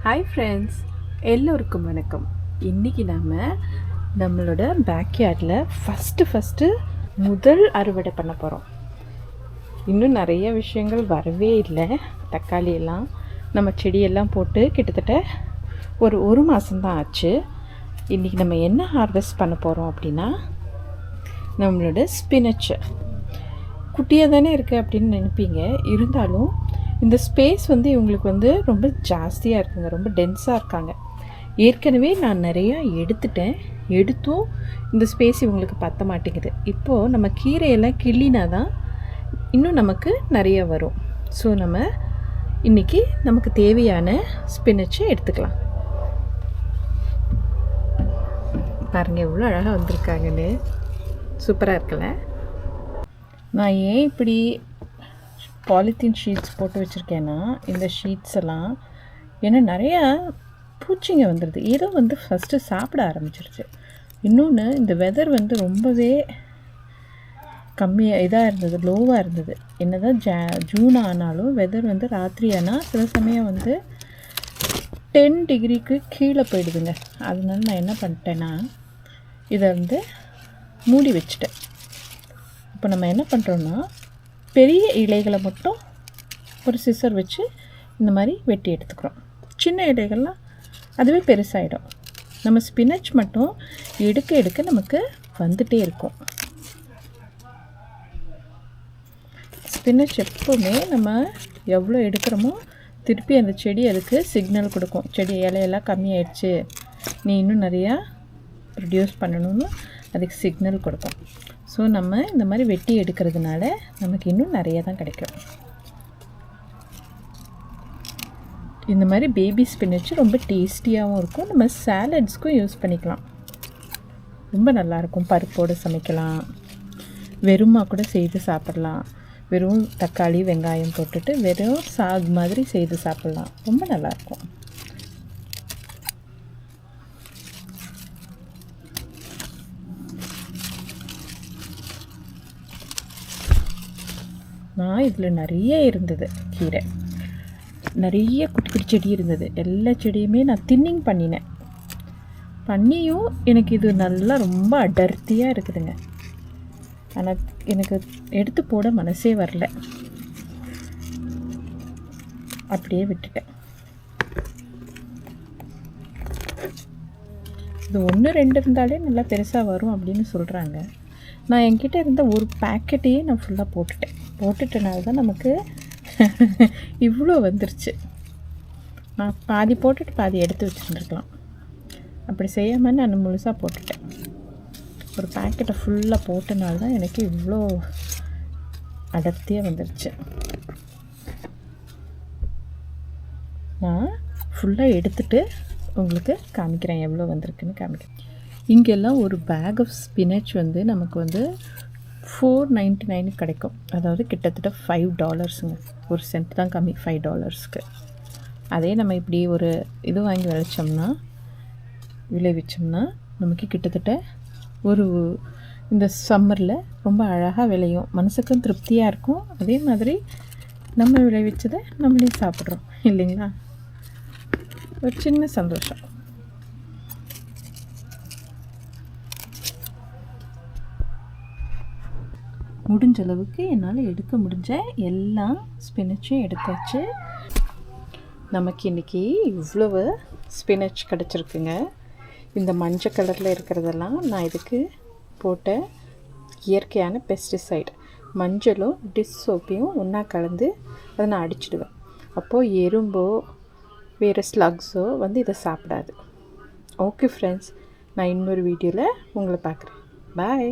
Hi friends, எல்லோருக்கும் வணக்கம். இன்றைக்கி நம்மளோட பேக்யார்டில் ஃபஸ்ட்டு முதல் அறுவடை பண்ண போகிறோம். இன்னும் நிறைய விஷயங்கள் வரவே இல்லை. தக்காளி எல்லாம் நம்ம செடியெல்லாம் போட்டு கிட்டத்தட்ட ஒரு மாதம்தான் ஆச்சு. இன்றைக்கி நம்ம என்ன ஹார்வெஸ்ட் பண்ண போகிறோம் அப்படின்னா, நம்மளோட ஸ்பினச்சு. குட்டியாக தானே இருக்குது அப்படின்னு நினைப்பீங்க. இருந்தாலும் இந்த ஸ்பேஸ் இவங்களுக்கு ரொம்ப ஜாஸ்தியாக இருக்குங்க, ரொம்ப டென்ஸாக இருக்காங்க. ஏற்கனவே நான் நிறையா எடுத்தும் இந்த ஸ்பேஸ் இவங்களுக்கு பற்ற மாட்டேங்குது. இப்போது நம்ம கீரையெல்லாம் கிள்ளினா தான் இன்னும் நமக்கு நிறையா வரும். ஸோ நம்ம இன்றைக்கி நமக்கு தேவையான ஸ்பினச்சை எடுத்துக்கலாம். பாருங்கள் எவ்வளோ அழகாக வந்திருக்காங்கன்னு, சூப்பராக இருக்குல்ல. நான் ஏன் இப்படி பாலித்தீன் ஷீட்ஸ் போட்டு வச்சுருக்கேன்னா, இந்த ஷீட்ஸ் எல்லாம் ஏன்னா நிறையா பூச்சிங்க வந்துடுது. ஏதோ ஃபஸ்ட்டு சாப்பிட ஆரம்பிச்சிருச்சு. இன்னொன்று இந்த வெதர் ரொம்பவே கம்மியாக இதாக இருந்தது, லோவாக இருந்தது. என்ன தான் ஜூன் ஆனாலும் வெதர் ராத்திரி ஆனால் சில சமயம் 10 டிகிரிக்கு கீழே போயிடுதுங்க. அதனால நான் என்ன பண்ணிட்டேன்னா, இதை மூடி வச்சுட்டேன். இப்போ நம்ம என்ன பண்ணுறோன்னா, பெரிய இலைகளை மட்டும் ஒரு சிசர் வச்சு இந்த மாதிரி வெட்டி எடுத்துக்கிறோம். சின்ன இலைகள்லாம் அதுவே பெருசாகிடும். நம்ம ஸ்பினச் மட்டும் எடுக்க நமக்கு வந்துகிட்டே இருக்கும். ஸ்பினச் எப்போவுமே நம்ம எவ்வளோ எடுக்கிறோமோ திருப்பி அந்த செடி அதுக்கு சிக்னல் கொடுக்கும். செடி இலையெல்லாம் கம்மியாயிடுச்சு, நீ இன்னும் நிறையா ப்ரொடியூஸ் பண்ணணும்னு அதுக்கு சிக்னல் கொடுக்கும். ஸோ நம்ம இந்த மாதிரி வெட்டி எடுக்கிறதுனால நமக்கு இன்னும் நிறையா தான் கிடைக்கும். இந்த மாதிரி பேபி ஸ்பினச் ரொம்ப டேஸ்டியாகவும் இருக்கும். நம்ம சாலட்ஸ்க்கும் யூஸ் பண்ணிக்கலாம், ரொம்ப நல்லாயிருக்கும். பருப்போடு சமைக்கலாம், வெறுமா கூட செய்து சாப்பிட்லாம். வெறும் தக்காளி வெங்காயம் போட்டுட்டு வெறும் சாக் மாதிரி செய்து சாப்பிட்லாம், ரொம்ப நல்லாயிருக்கும். நான் இதில் நிறைய இருந்தது கீரை, நிறைய குட்டி குட்டி செடி இருந்தது. எல்லா செடியுமே நான் தின்னிங் பண்ணியும் எனக்கு இது நல்லா ரொம்ப அடர்த்தியாக இருக்குதுங்க. ஆனால் எனக்கு எடுத்து போட மனசே வரல, அப்படியே விட்டுட்டேன். இது 1-2 இருந்தாலே நல்லா பெருசாக வரும் அப்படின்னு சொல்கிறாங்க. நான் என்கிட்ட இருந்த ஒரு பேக்கெட்டையே நான் ஃபுல்லாக போட்டுட்டனால தான் நமக்கு இவ்வளோ வந்துருச்சு. நான் பாதி போட்டுட்டு பாதி எடுத்து வச்சுருந்துருக்கலாம். அப்படி செய்யாமல் நான் முழுசாக போட்டுட்டேன். ஒரு பேக்கெட்டை ஃபுல்லாக போட்டனால தான் எனக்கு இவ்வளோ அடர்த்தியாக வந்துருச்சு. நான் ஃபுல்லாக எடுத்துகிட்டு உங்களுக்கு காமிக்கிறேன் எவ்வளோ வந்திருக்குன்னு காமிக்கிறேன். இங்கெல்லாம் ஒரு பேக் ஆஃப் ஸ்பினச் நமக்கு 4.99 கிடைக்கும். அதாவது கிட்டத்தட்ட $5. ஒரு சென்ட் தான் கம்மி $5. அதே நம்ம இப்படி ஒரு இது வாங்கி விளைவிச்சோம்னா நமக்கு கிட்டத்தட்ட இந்த சம்மரில் ரொம்ப அழகாக விளையும். மனசுக்கும் திருப்தியாக இருக்கும். அதே மாதிரி நம்ம விளைவிச்சதை நம்மளே சாப்பிட்றோம் இல்லைங்களா, ஒரு சின்ன சந்தோஷம். முடிஞ்ச அளவுக்கு என்னால் எடுக்க முடிஞ்ச எல்லா ஸ்பினச்சும் எடுத்தாச்சு. நமக்கு இன்றைக்கி இவ்வளவு ஸ்பினச் கிடச்சிருக்குங்க. இந்த மஞ்சள் கலரில் இருக்கிறதெல்லாம் நான் இதுக்கு போட்ட இயற்கையான பெஸ்டிசைட். மஞ்சளும் டிஷ் சோப்பையும் ஒன்றா கலந்து அதை நான் அடிச்சிடுவேன். அப்போது எறும்போ வேறு ஸ்லக்ஸோ இதை சாப்பிடாது. ஓகே ஃப்ரெண்ட்ஸ், நான் இன்னொரு வீடியோவில் உங்களை பார்க்குறேன். பாய்.